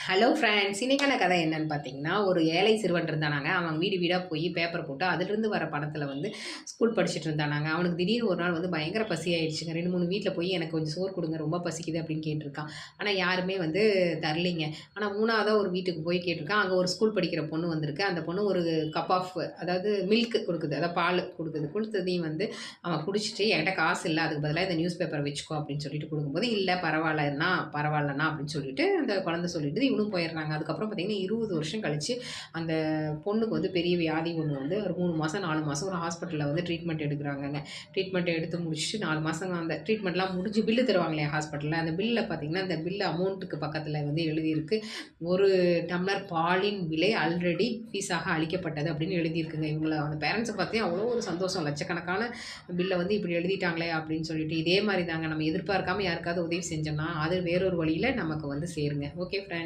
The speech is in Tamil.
ஹலோ ஃப்ரெண்ட்ஸ், இன்னைக்கான கதை என்னன்னு பார்த்தீங்கன்னா, ஒரு ஏழை சிறுவன் இருந்தானாங்க. அவன் வீடு வீடா போய் பேப்பர் போட்டு அதிலிருந்து வர பணத்தில ஸ்கூல் படிச்சுட்டு இருந்தானாங்க. அவனுக்கு திடீர்னு ஒரு நாள் பயங்கர பசி ஆயிடுச்சுங்க. 2, 3 வீட்ல போய் எனக்கு கொஞ்சம் சோறு குடுங்க, ரொம்ப பசிக்குது அப்படின்னு கேட்டிருக்கான். ஆனா யாருமே தரலைங்க. ஆனா 3வதா ஒரு வீட்டுக்கு போய் கேட்டிருக்கான். அங்க ஒரு ஸ்கூல் படிக்கிற பொண்ணு வந்திருக்கு. அந்த பொண்ணு ஒரு கப் ஆஃப் அதாவது மில்க் குடுக்குது. அதாவது பால் குடுக்குது. குடுத்ததையும் அவன் குடிச்சிட்டு என்கிட்ட காசு இல்ல. அதுக்கு பதிலா இந்த நியூஸ் பேப்பர வச்சுக்கோ அப்படின்னு சொல்லிட்டு குடுக்கும்போது, இல்ல பரவாயில்லண்ணா அப்படின்னு சொல்லிட்டு அந்த குழந்தை சொல்லிடுது. இவனும் போயிடுறாங்க. அதுக்கப்புறம் பார்த்தீங்கன்னா, 20 வருஷம் கழிச்சு அந்த பொண்ணுக்கு பெரிய வியாதி ஒண்ணு ஒரு 3 மாசம், 4 மாசம் ஒரு ஹாஸ்பிட்டல்ல ட்ரீட்மெண்ட் எடுக்குறாங்கங்க. ட்ரீட்மெண்ட் எடுத்து முடிச்சுட்டு 4 மாசம் அந்த ட்ரீட்மெண்ட்லாம் முடிஞ்சு பில்லு தருவாங்க இல்லையா ஹாஸ்பிட்டல்ல. அந்த பில்ல பார்த்தீங்கன்னா, அந்த பில் அமௌண்ட்டுக்கு பக்கத்துல எழுதியிருக்கு. 1 டம்ளர் பாலின் விலை ஆல்ரெடி ஃபீஸாக அளிக்கப்பட்டது அப்படின்னு எழுதியிருக்குங்க. இவங்கள அந்த பேரண்ட்ஸ பார்த்தே அவ்வளோ ஒரு சந்தோஷம். லட்சக்கணக்கான பில்ல இப்படி எழுதிட்டாங்களே அப்படின்னு சொல்லிட்டு. இதே மாரி தாங்க நம்ம எதிர்பார்க்காம யாருக்காவது உதவி செஞ்சோம்னா, அது வேறொரு வழியில நமக்கு சேருங்க. Okay friends.